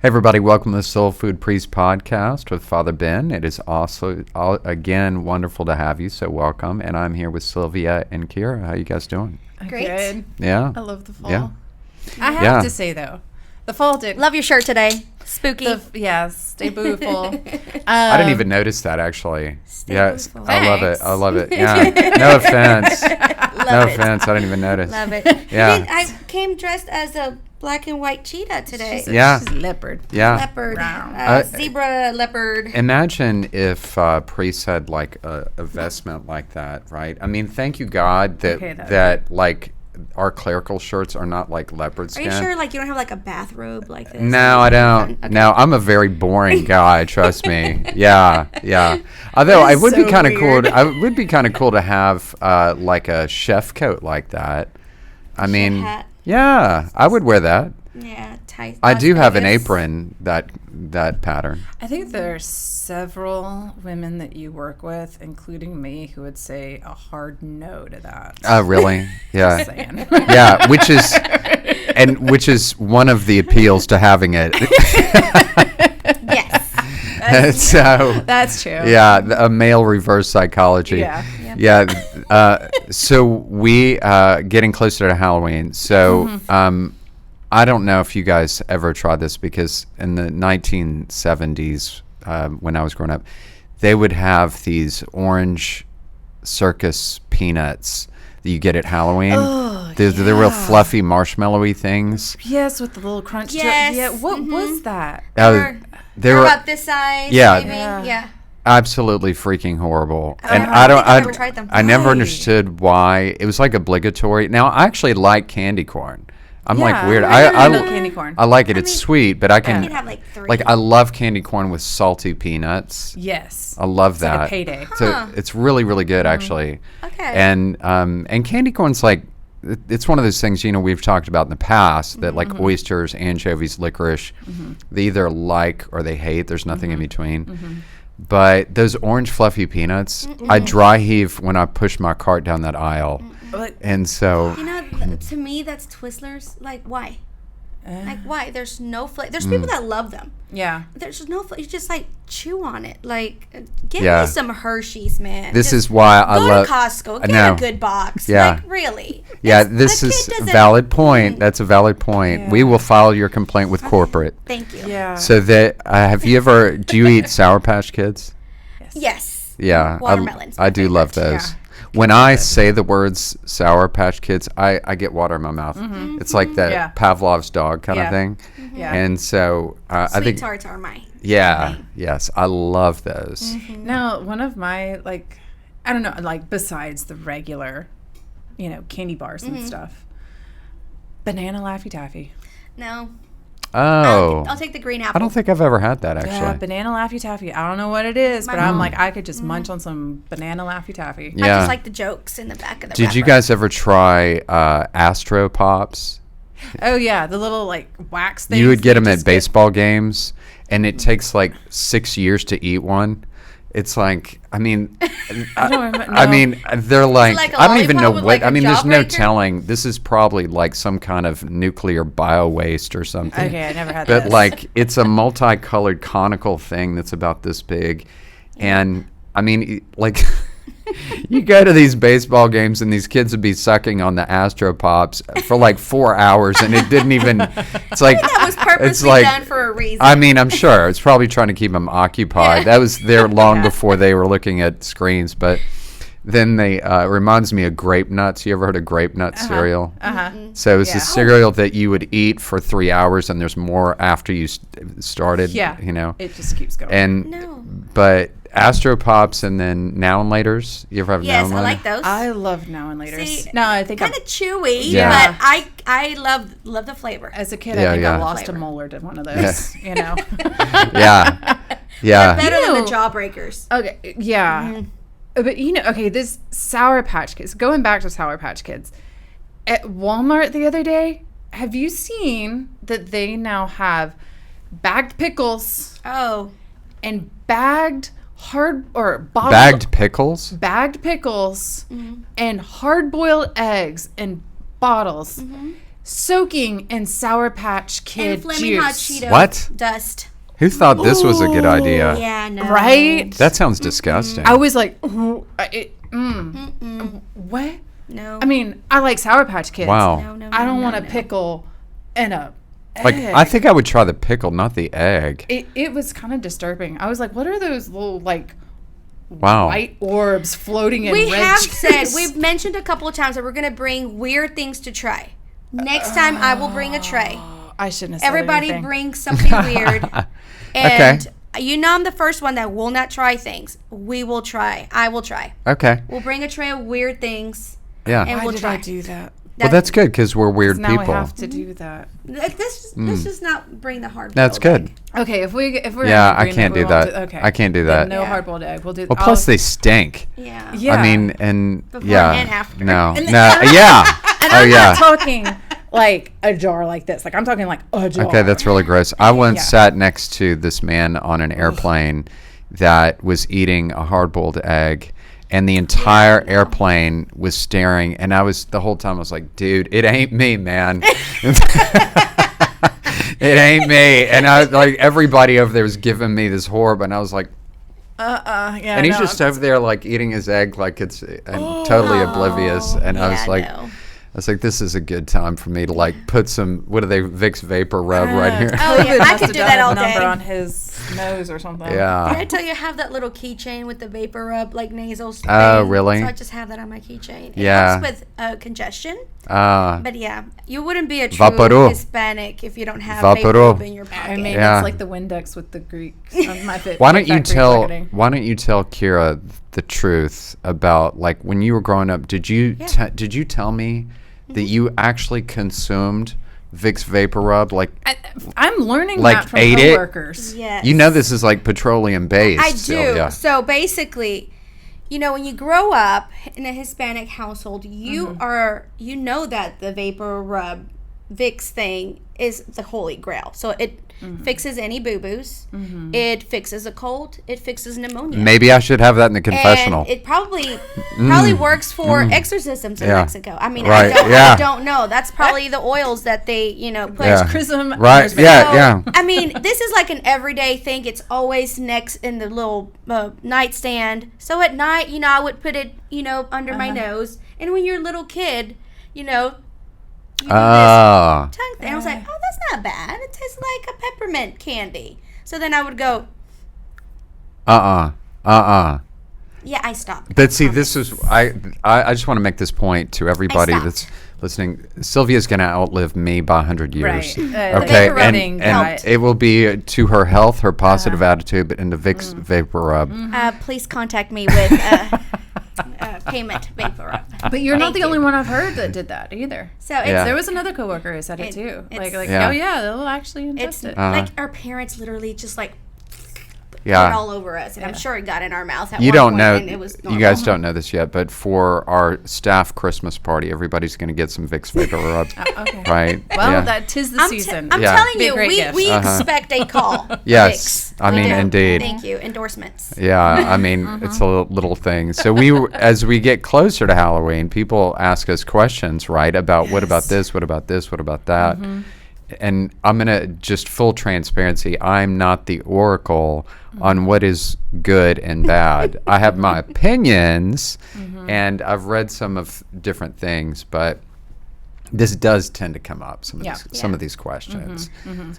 Hey everybody, welcome to the Soul Food Priest podcast with Father Ben. It is also, again, wonderful to have you, so welcome. And I'm here with Silvia and Khira. How you guys doing? Great. Good. Yeah? I love the fall. Yeah. I have to say, though, the fall did. Love your shirt today. Spooky. Stay beautiful. I didn't even notice that, actually. Yes, beautiful. I love it. Thanks. I love it. Yeah. No offense. Love it. Offense. I didn't even notice. Love it. Yeah. I came dressed as a black and white cheetah today. Yeah. She's a leopard. Yeah. Leopard. Wow. Zebra leopard. Imagine if priests had like a vestment like that, right? I mean, thank you God that that like our clerical shirts are not like leopard Are skin. you sure like you don't have like a bathrobe like this? No, I don't. Okay. No, I'm a very boring guy. Trust me. Yeah. Although That it is would be so kind of cool. weird. It would be kind of cool to have like a chef coat like that. I mean, hat. yeah, I would wear that. Yeah, tight. I do have an Vegas. apron that pattern. I think there are several women that you work with, including me, who would say a hard no to that. Oh, really? Yeah. Just saying. Yeah, which is one of the appeals to having it. Yes. So That's true. yeah, a male reverse psychology. Yeah. Yeah. So we getting closer to Halloween. So I don't know if you guys ever tried this, because in the 1970s, when I was growing up, they would have these orange circus peanuts that you get at Halloween. Oh, They're real yeah. fluffy marshmallowy things. Yes, with the little crunch Yes. to it. Yeah, what was that? They're They were about this size. Yeah. Maybe. Yeah. Yeah. absolutely freaking horrible. Oh, And I I don't. don't think I've ever tried them. I never Why? understood why it was like obligatory. Now I actually like candy corn. I'm like Yeah, weird. I never I handle candy corn. I like it. I It's mean, sweet, but I You can can have like 3. like I love candy corn with salty peanuts. Yes. I love It's that. like a payday. So Huh. it's really really good actually. Okay. And candy corn's like it's one of those things, we've talked about in the past that like oysters, anchovies, licorice, they either like or they hate. There's nothing in between. But those orange fluffy peanuts, I dry heave when I push my cart down that aisle. But And so You know, to me, that's Twizzlers. Like, why? Like, why? There's no flavor. There's people that love them. yeah. There's no flavor. You just, like, chew on it. Like, give Yeah. me some Hershey's, man. this Just is why I go love to Costco. I Get know. a good box. Yeah. Like, really. Yeah, It's- this the is kid a doesn't- valid point. That's a valid point. We will file your complaint with corporate. Thank you. Yeah. So that do you eat Sour Patch Kids? Yes. Yeah, Watermelons, I my do love favorite. those. When I say the words Sour Patch Kids, I get water in my mouth. It's like that Yeah. Pavlov's dog kind of Yeah. thing. Yeah. And so I Sweet think, tarts are my. yes, I love those. Now, one of my, like, I don't know, like, besides the regular, candy bars and stuff, banana Laffy Taffy. No. Oh, I'll take the green apple. I don't think I've ever had that Yeah, actually. banana Laffy Taffy. I don't know what it is, but My I'm mom- like, I could just munch on some banana Laffy Taffy. I Yeah. just like the jokes in the back of the Did you wrapper. guys ever try Astro Pops? Oh, yeah, the little, like, wax things. You would get them at just baseball games, and it takes like 6 years to eat one. It's like, I mean, I don't remember. I no. mean, they're like, like a I don't even know lollipop with, what. like, I a mean, there's no jawbreaker? telling. This is probably like some kind of nuclear bio waste or something. Okay, I never had But this. like, it's a multicolored conical thing that's about this big, and I mean, like. You go to these baseball games and these kids would be sucking on the Astro Pops for like 4 hours, and it didn't even. It's like That was purposely like- done for a reason. I mean, I'm sure it's probably trying to keep them occupied. That was there long before they were looking at screens. But then they reminds me of grape nuts. You ever heard of grape nut cereal? So it's Yeah. a cereal that you would eat for 3 hours, and there's more after you started. Yeah. It just keeps going. and No. but Astro Pops and then Now and Laters. You ever have Now Yes, and I Later? like those. I love Now and Later. See, No, I think kind of chewy, Yeah. but I love the flavor. as a kid, Yeah, I think yeah. I lost Flavor. a molar to one of those. Yeah, yeah. Better than Ew. the Jawbreakers. Okay, yeah. But okay, this Sour Patch Kids, going back to Sour Patch Kids, at Walmart the other day, have you seen that they now have bagged pickles Oh, and bagged bottled Bagged pickles. bagged pickles and hard-boiled eggs in bottles soaking in Sour Patch Kid And Flaming Hot juice. Cheeto What? dust. Who thought this was a good idea? Yeah, no. Right? That sounds disgusting. I was like, what? No. I mean, I like Sour Patch Kids. Wow. No, I don't no, want a no. pickle in a Like, egg. I think I would try the pickle, not the egg. It was kind of disturbing. I was like, what are those little, like, Wow. white orbs floating in We red have juice? said, we've mentioned a couple of times that we're going to bring weird things to try. Next time, I will bring a tray. I shouldn't have said Everybody anything. bring something weird. And you know I'm the first one that will not try things. We will try. I will try. Okay. We'll bring a tray of weird things. Yeah. And Why we'll did try. I do that? Well, that's good because we're weird Now people. I have to do that. Let's just not bring the hard. That's good. Okay, if we're Yeah, in I agreement, can't we do won't that. okay, I can't do Then that. no Yeah. hard-boiled egg. We'll do. Well, plus they stink. Yeah. Yeah. I mean, and Before yeah. and after. No. And- No. Yeah. And Oh I'm yeah. not talking like a jar like this. Like I'm talking like a jar. Okay, that's really gross. I once Yeah. sat next to this man on an airplane that was eating a hard-boiled egg, and the entire airplane was staring, and I was the whole time I was like, dude, it ain't me, man. It ain't me. And I like everybody over there was giving me this horror, and I was like, Yeah. and he's just over there like eating his egg like it's and totally oblivious, and I was like, no. I was like, this is a good time for me to like put some, what are they, Vicks Vapor Rub right here. Oh, yeah, I could do that all number day. on his nose or something. Did Yeah. I tell you I have that little keychain with the vapor rub, like nasal spray? Oh, really? So I just have that on my keychain. It Yeah. helps with congestion. Uh, But yeah, you wouldn't be a true Vaporub. Hispanic if you don't have Vaporub. vapor rub in your pocket. I mean, Yeah. it's like the Windex with the Greeks. On my why don't you factory tell marketing. Khira the truth about like when you were growing up, did you did you tell me that you actually consumed Vicks Vapor Rub, like I'm learning Like, that from ate it? coworkers. Yes. you know this is like petroleum based. I do. Sylvia. So basically, you know, when you grow up in a Hispanic household, you you know that the vapor rub Vicks thing is the holy grail. So it fixes any boo-boos. It fixes a cold. It fixes pneumonia. Maybe I should have that in the confessional. And it probably works for exorcisms in Yeah. Mexico. I mean, Right, I yeah. don't know. That's probably the oils that they, put. Yeah. Chrism. Right, yeah, So, yeah. I mean, this is like an everyday thing. It's always next in the little nightstand. So at night, I would put it, under my nose. And when you're a little kid, you do this Ah. tongue thing. I was like, oh, that's not bad. It tastes like a peppermint candy. So then I would go, yeah, I stopped. But see, this is I just want to make this point to everybody stopped. that's listening. Sylvia's going to outlive me by 100 years. Right. Okay, vapor and, rubbing and helped. it will be to her health, her positive attitude, and the Vicks Vapor Rub. Please contact me with payment vapor rub. But you're not the Thank only you. one I've heard that did that either. So it's Yeah. There was another coworker who said it too. it's- Yeah. Oh yeah, they'll actually it's ingest it. like our parents literally just like put it Yeah. all over us, and I'm sure it got in our mouth at You one don't point, know. and it was You guys don't know this yet, but for our staff Christmas party, everybody's going to get some Vicks Vapor Rub. Okay. Right? Well, yeah. that 'tis the I'm, season. I'm Yeah. telling Be a you, great we, gift. we expect a call. Yes. Vicks. I We mean, do. indeed. Thank you. Endorsements. Yeah, I mean, it's a little thing. So as we get closer to Halloween, people ask us questions, right? About what about this? What about this? What about that? And I'm gonna just full transparency. I'm not the oracle on what is good and bad. I have my opinions, and I've read some of different things, but this does tend to come up. Some of these questions.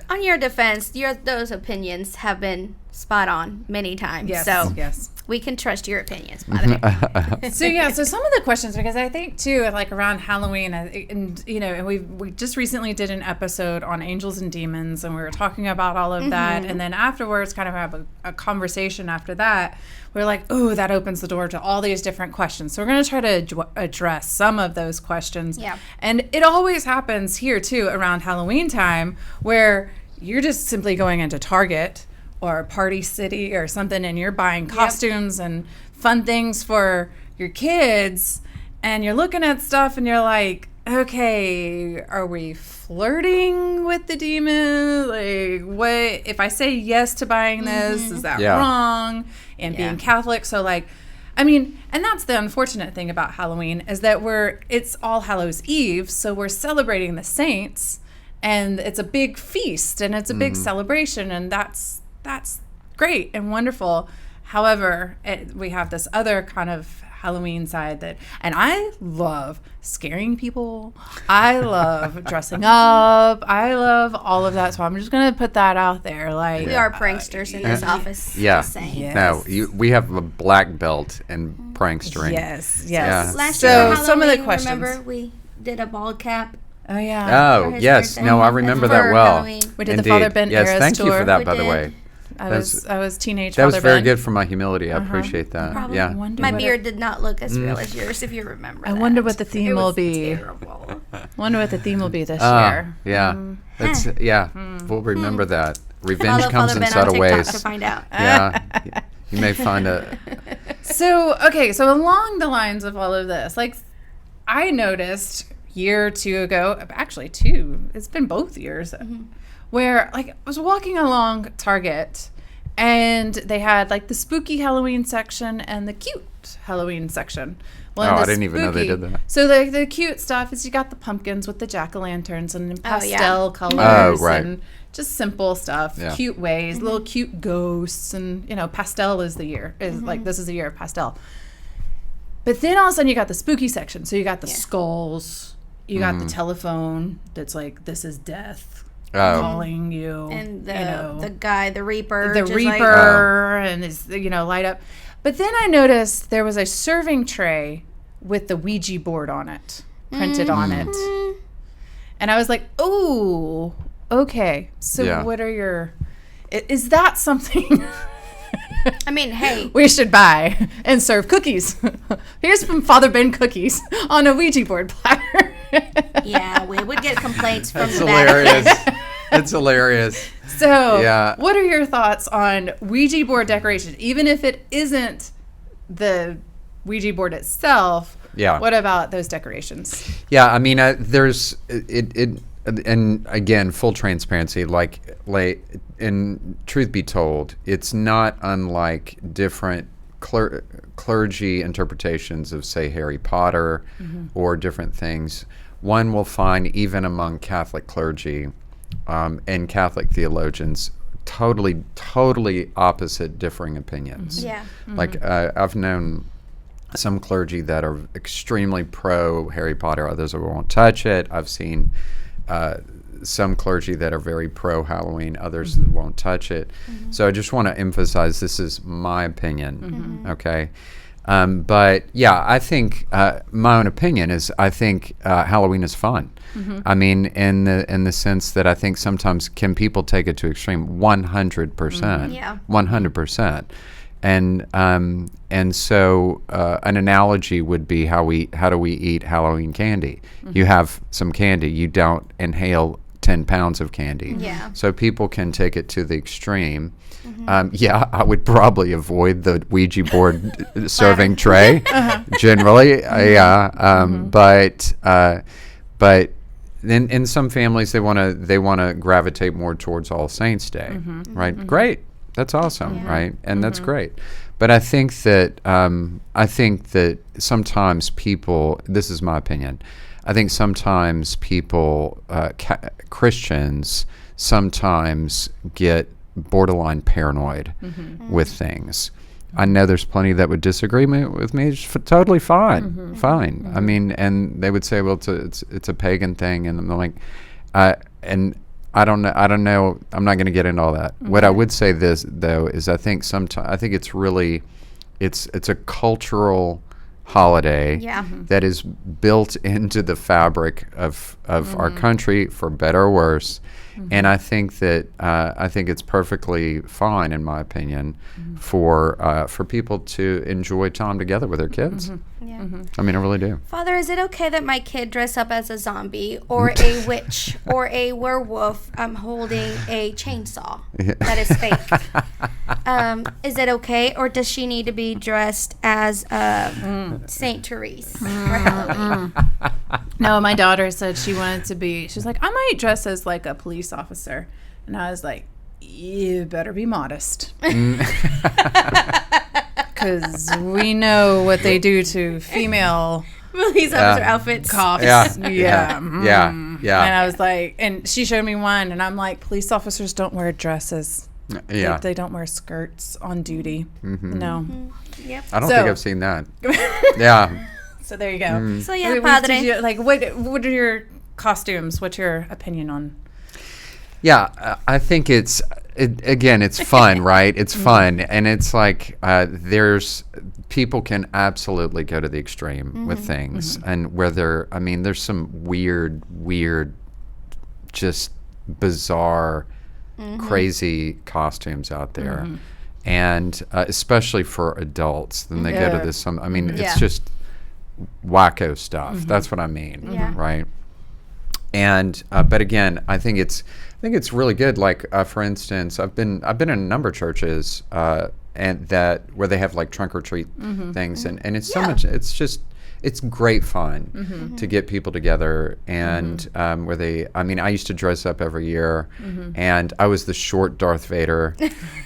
On your defense, those opinions have been spot on many times. Yes. So Yes. we can trust your opinions, by the way. So some of the questions, because I think too, like around Halloween, and we just recently did an episode on angels and demons, and we were talking about all of that, and then afterwards, kind of have a conversation after that. We're like, oh, that opens the door to all these different questions. So we're going to try to address some of those questions. Yeah. And it always happens here too around Halloween time, where you're just simply going into Target or Party City or something, and you're buying costumes and fun things for your kids, and you're looking at stuff and you're like, okay, are we flirting with the demon? Like, what if I say yes to buying this? Is that Yeah. wrong? And being Catholic, so like I mean, and that's the unfortunate thing about Halloween is that it's All Hallows Eve, so we're celebrating the saints, and it's a big feast and it's a big celebration, and that's great and wonderful. However, we have this other kind of Halloween side and I love scaring people. I love dressing up. I love all of that. So I'm just going to put that out there. Like, we are pranksters in this office. Yeah. Just saying. Yes. No, we have a black belt in prankstering. Yes. Yeah. Last So year, Halloween, some of the questions. remember we did a bald cap. Oh, yeah. Oh, his yes. birthday. No, I remember that For well. Halloween. We did Indeed. the Father Ben Yes, Eras thank you tour. for that, We by the did. way. I was teenage That was Father very Ben. good for my humility. I appreciate that. Probably. Yeah. My beard did not look as real as yours, if you remember. I wonder what the It theme was will be. Terrible. Wonder what the theme will be this year. Yeah. That's We'll remember that. Revenge Follow comes Father in Ben on subtle TikTok ways. to find out. Yeah. You may find a So along the lines of all of this, like I noticed year or two ago, actually it's been both years, where like I was walking along Target and they had like the spooky Halloween section and the cute Halloween section. Well, I the didn't even know they did that. So the cute stuff is you got the pumpkins with the jack-o'-lanterns and pastel colors Oh, right. and just simple stuff, Yeah. cute ways, little cute ghosts, and pastel is the year. Like this is the year of pastel. But then all of a sudden you got the spooky section. So you got the skulls, you got the telephone that's like, this is death calling you. And the guy, the Reaper. The just Reaper and his, light up. But then I noticed there was a serving tray with the Ouija board on it, printed on it. And I was like, oh, okay. So what are is that something I mean, hey. we should buy and serve cookies? Here's some Father Ben cookies on a Ouija board platter. Yeah, we would get complaints from That's the hilarious. It's hilarious. So, Yeah. what are your thoughts on Ouija board decoration? Even if it isn't the Ouija board itself, what about those decorations? Yeah, I mean, there's it, and again, full transparency. Like, and truth be told, it's not unlike different clergy interpretations of, say, Harry Potter or different things. One will find even among Catholic clergy and Catholic theologians totally opposite, differing opinions. Yeah. Like I've known some clergy that are extremely pro Harry Potter, others who won't touch it. I've seen some clergy that are very pro Halloween, others that won't touch it. So I just want to emphasize this is my opinion, okay? But yeah, I think my own opinion is I think Halloween is fun. I mean, in the sense that I think sometimes can people take it to extreme 100%. Yeah. 100%. And so an analogy would be how do we eat Halloween candy? You have some candy, you don't inhale 10 pounds of candy. Yeah. So people can take it to the extreme. I would probably avoid the Ouija board serving tray generally. But in some families they want to gravitate more towards All Saints Day, right? Great, that's awesome, right? And that's great. But I think that sometimes people. This is my opinion. I think sometimes people, Christians, sometimes get borderline paranoid with things. I know there's plenty that would disagree with me. It's totally fine, fine. I mean, and they would say, well, it's a pagan thing, and I'm like, and I don't know. I'm not going to get into all that. What I would say this though is I think it's really, it's a cultural holiday that is built into the fabric of our country, for better or worse. And I think that I think it's perfectly fine, in my opinion, for people to enjoy time together with their kids. Yeah. I mean, I really do. Father, is it okay that my kid dress up as a zombie or a witch or a werewolf holding a chainsaw that is fake? Is it okay, or does she need to be dressed as Saint Therese for Halloween? No, my daughter said she wanted to be. She's like, I might dress as like a police officer, and I was like, you better be modest. because we know what they do to female Police officer outfits. cops. Yeah. Yeah. Yeah. Yeah. And I was like, and she showed me one, and I'm like, police officers don't wear dresses. Yeah. They don't wear skirts on duty. No. Yep. I don't So- think I've seen that. Yeah. So there you go. So yeah, Wait, padre. did you- like, what are your costumes? What's your opinion on? Yeah, I think it's fun, right? It's fun, and it's like there's people can absolutely go to the extreme with things, and where there's some weird, just bizarre, crazy costumes out there, and especially for adults. Then they go to this. It's just wacko stuff. That's what I mean, Yeah. right? And but again, I think it's really good. Like for instance, I've been in a number of churches and that where they have like trunk or treat things, and it's so much. It's great fun to get people together, and where they. I used to dress up every year, and I was the short Darth Vader.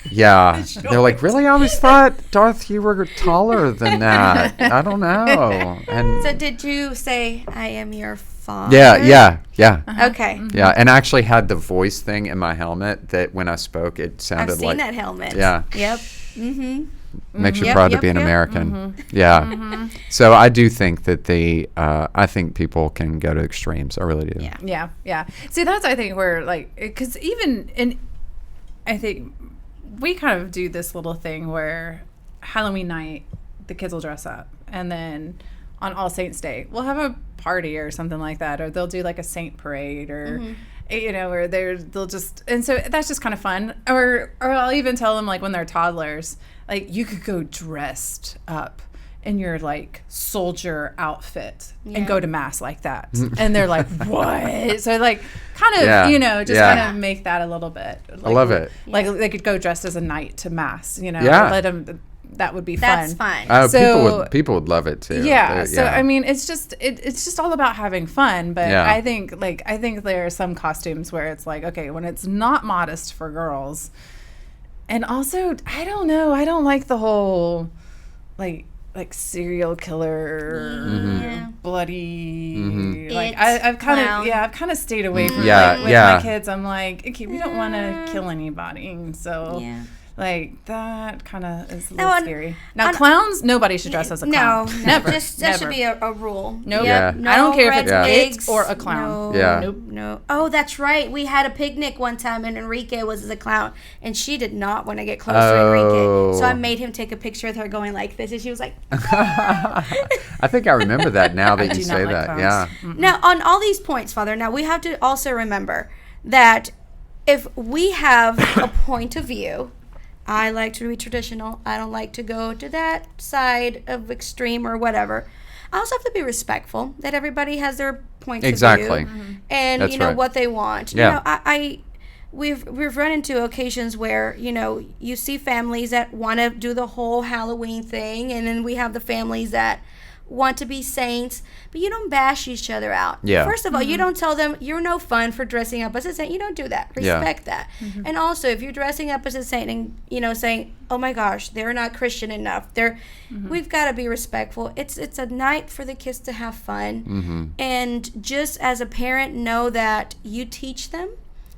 Yeah, they're like, really? I always thought Darth, you were taller than that. I don't know. And So did you say, I am your father? yeah. Okay. Yeah, and I actually had the voice thing in my helmet that when I spoke, it I've sounded seen like that helmet. Yeah. Yep. Mm-hmm. makes you Yep, proud yep, to be an yep. American. Yeah. So I do think that I think people can go to extremes. I really do. Yeah. Yeah. See, that's, I think, where, like, because I think we kind of do this little thing where Halloween night, the kids will dress up. And then on All Saints Day, we'll have a party or something like that. Or they'll do, like, a saint parade or, or they'll just, and so that's just kind of fun. Or I'll even tell them, like, when they're toddlers, like, you could go dressed up in your, like, soldier outfit and go to mass like that. And they're like, what? So, like, kind of, kind of make that a little bit. Like, I love it. Like, they could go dressed as a knight to mass, Yeah. let them, that would be That's fun. fun. So- people would love it too. Yeah. So, I mean, it's just all about having fun. But Yeah. I think there are some costumes where it's like, okay, when it's not modest for girls. And also, I don't know. I don't like the whole, like serial killer, bloody. Like I've kind of stayed away from with my kids. I'm like, okay, we don't want to kill anybody, so like that kind of is a little scary. Now, clowns, nobody should dress as a clown. No, never. That should be a rule. Nope. Yeah. No I don't care if red it's wigs, it or a clown. No, Yeah. Nope. No. Oh, that's right. We had a picnic one time, and Enrique was as a clown, and she did not want to get close to Enrique. So I made him take a picture with her going like this, and she was like, I think I remember that now that you do not say like that. clowns. Yeah. Now, on all these points, Father, now we have to also remember that if we have a point of view, I like to be traditional. I don't like to go to that side of extreme or whatever. I also have to be respectful that everybody has their points of Exactly. view and That's right. what they want. Yeah. We've run into occasions where you see families that want to do the whole Halloween thing, and then we have the families that want to be saints, but you don't bash each other out. Yeah. First of all, you don't tell them you're no fun for dressing up as a saint. You don't do that. Respect that. And also, if you're dressing up as a saint and saying, "Oh my gosh, they're not Christian enough," we've got to be respectful. It's a night for the kids to have fun, and just as a parent, know that you teach them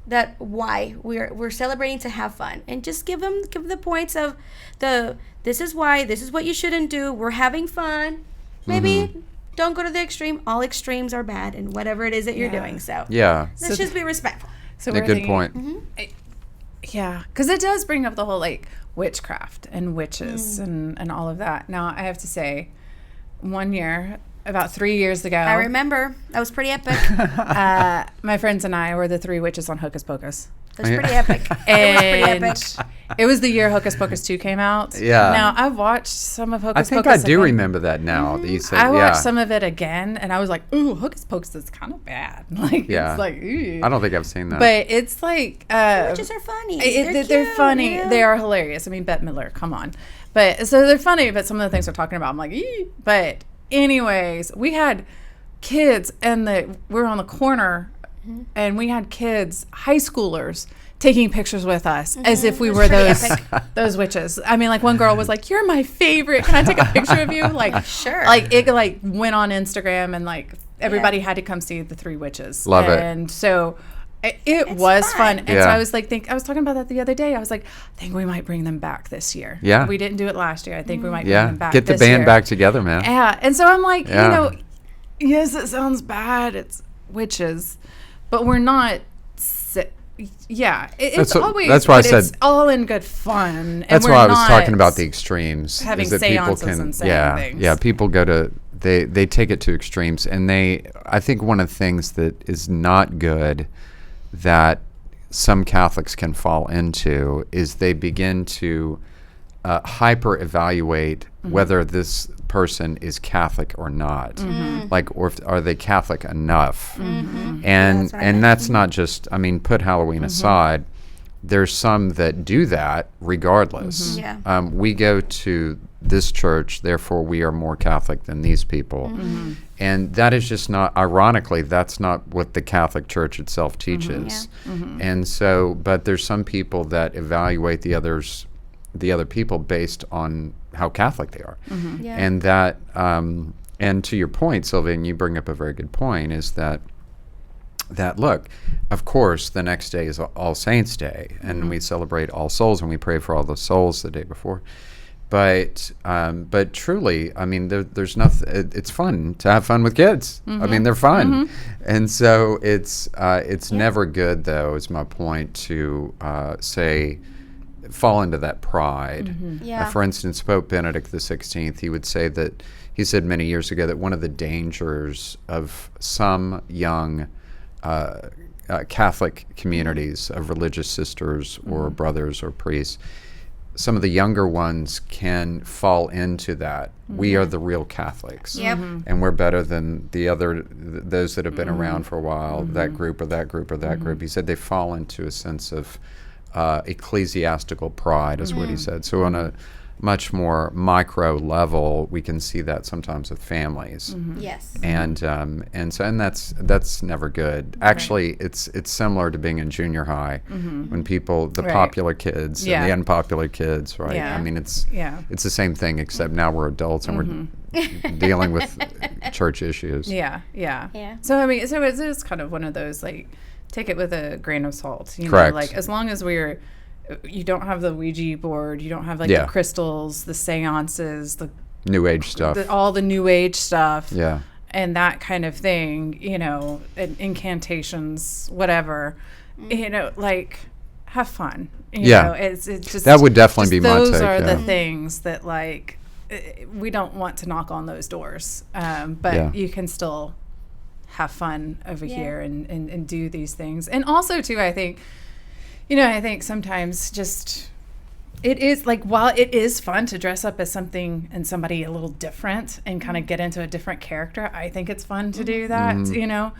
that why we're celebrating to have fun, and just give them the points of this is why, this is what you shouldn't do. We're having fun. Maybe don't go to the extreme. All extremes are bad, and whatever it is that you're doing. So let's just be respectful. So A we're good thinking, point. Yeah, because it does bring up the whole like witchcraft and witches and all of that. Now I have to say, one year, about 3 years ago, I remember that was pretty epic. my friends and I were the three witches on Hocus Pocus. It was pretty epic. It was pretty epic. It was the year Hocus Pocus 2 came out. Yeah. Now, I've watched some of Hocus I think Pocus. I do again. remember that now that you said. I watched some of it again, and I was like, ooh, Hocus Pocus is kind of bad. Like, Yeah. it's like, ooh. I don't think I've seen that. But it's like... Witches are funny. They're cute, funny. yeah. They are hilarious. I mean, Bette Midler, come on. But so they're funny, but some of the things they're talking about, I'm like, ee. But anyways, we had kids, and we're on the corner, and we had kids, high schoolers, taking pictures with us as if we were those witches. I mean, like one girl was like, "You're my favorite. Can I take a picture of you?" Like, sure. Like it like went on Instagram and like everybody had to come see the three witches. Love it. And so it was fun. And Yeah. so I was like, I was talking about that the other day. I was like, I think we might bring them back this year. Yeah. We didn't do it last year. I think we might bring Yeah. them back Get the this band year. back together, man. Yeah. And so I'm like, Yeah. you know, yes, it sounds bad. It's witches, but we're not. It's always. That's why I but said. it's all in good fun. And That's we're why I was not talking about the extremes. having is that people seances and saying yeah, things. yeah. People go to they take it to extremes, and I think one of the things that is not good that some Catholics can fall into is they begin to hyper evaluate whether this person is Catholic or not, like, or are they Catholic enough? And that's not just. I mean, put Halloween aside. There's some that do that regardless. Yeah. We go to this church, therefore we are more Catholic than these people. And that is just not, ironically, that's not what the Catholic Church itself teaches. And so, but there's some people that evaluate the other people based on how Catholic they are. Yeah. And that, and to your point, Sylvia, and you bring up a very good point, is that look, of course, the next day is All Saints Day, and we celebrate All Souls, and we pray for all the souls the day before. But truly, I mean, there's nothing. It's fun to have fun with kids. I mean, they're fun, and so it's never good, though. Is my point to say, fall into that pride. Yeah. For instance, Pope Benedict XVI, he said many years ago that one of the dangers of some young Catholic communities of religious sisters or brothers or priests, some of the younger ones can fall into that. We are the real Catholics. Yep. And we're better than those that have been around for a while, that group or that group or that group. He said they fall into a sense of ecclesiastical pride, is what he said. So on a much more micro level, we can see that sometimes with families. Yes. And that's never good. Actually, it's similar to being in junior high when people, the popular kids and the unpopular kids, right? Yeah. I mean, it's the same thing, except now we're adults and we're dealing with church issues. Yeah. So I mean, so it's kind of one of those, like, take it with a grain of salt. You Correct. know, like, as long as you don't have the Ouija board, you don't have like the crystals, the seances, the New Age stuff, all the New Age stuff, and that kind of thing, you know, incantations, whatever, you know, like, have fun. You know, it's just, that would definitely be my take. Those are the things that, like, we don't want to knock on those doors, but you can still have fun over here and do these things. And also too, I think, you know, I think sometimes just, it is like, while it is fun to dress up as something and somebody a little different and kind of get into a different character, I think it's fun to do that, you know,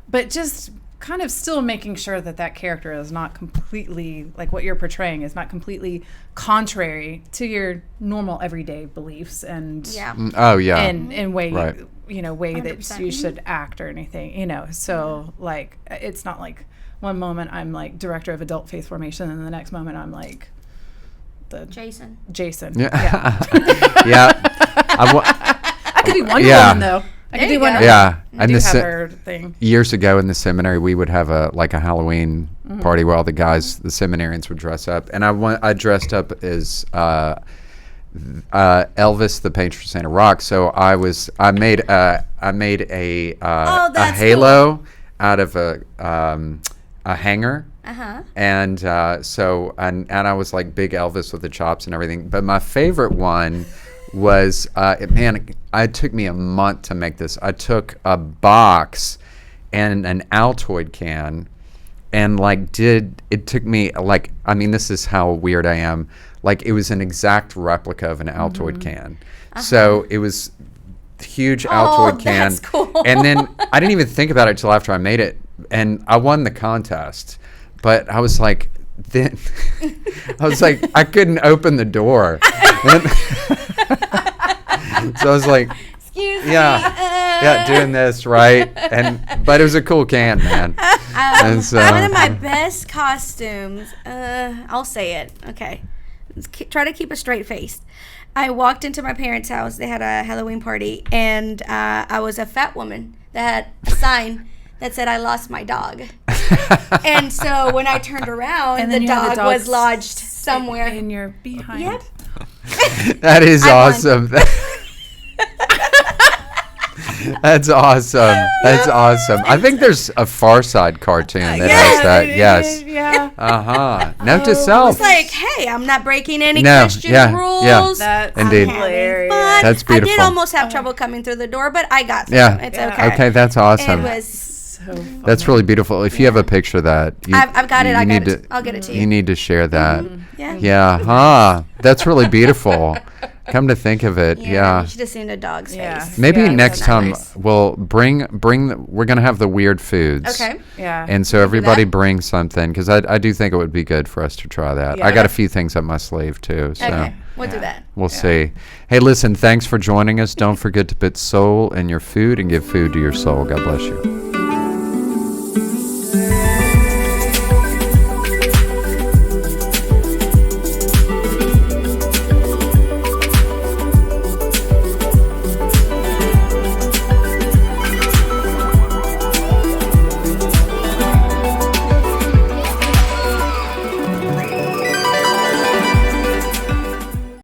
but just kind of still making sure that character is not completely, like, what you're portraying is not completely contrary to your normal everyday beliefs and and way you know, way 100%. That you should act or anything, you know. So like, it's not like one moment I'm like director of adult faith formation and the next moment I'm like the Jason. Yeah. I could be Wonder Woman though. I could do Wonder Woman. Yeah. I do have her thing. Years ago in the seminary, we would have a Halloween party where all the guys, the seminarians, would dress up, and I dressed up as Elvis, the patron saint of rock. So I made a halo out of a hanger. And so I was like big Elvis with the chops and everything. But my favorite one was it took me a month to make this. I took a box and an Altoid can, and it took me this is how weird I am. Like, it was an exact replica of an Altoid can. So it was huge Altoid can. That's cool. And then I didn't even think about it until after I made it, and I won the contest. But I was like, I couldn't open the door. So I was like, excuse me. Yeah. Yeah, doing this, right? But it was a cool can, man. And so, one of my best costumes. I'll say it. Okay. Try to keep a straight face. I walked into my parents' house. They had a Halloween party, and I was a fat woman that had a sign that said, "I lost my dog." And so when I turned around, And the then you had dog the was dog lodged somewhere. in your behind. Yep. that is I won. awesome. That's awesome. That's awesome. I think there's a Far Side cartoon that has that. Yes. Yeah. Note to It's self. like, hey, I'm not breaking any No, Christian yeah, rules. yeah. That's Indeed. I'm having hilarious. fun. That's I did beautiful. almost have trouble coming through the door, but I got through. Yeah. It's Yeah. okay. Okay, that's awesome. It was. So fun. That's really beautiful. If you have a picture of that, I've got it. you I got need it. I'll get it to you. You need to share that. Yeah. Yeah. That's really beautiful. Come to think of it, yeah. You should have seen the dog's Yeah. face. Maybe Yeah, next so time nice. we'll bring we're gonna have the weird foods. Okay. Yeah. And so everybody that. brings something because I do think it would be good for us to try that. Yeah. I got a few things up my sleeve too, so Okay. We'll do Yeah. that. we'll see. Hey, listen, thanks for joining us. Don't forget to put soul in your food and give food to your soul. God bless you.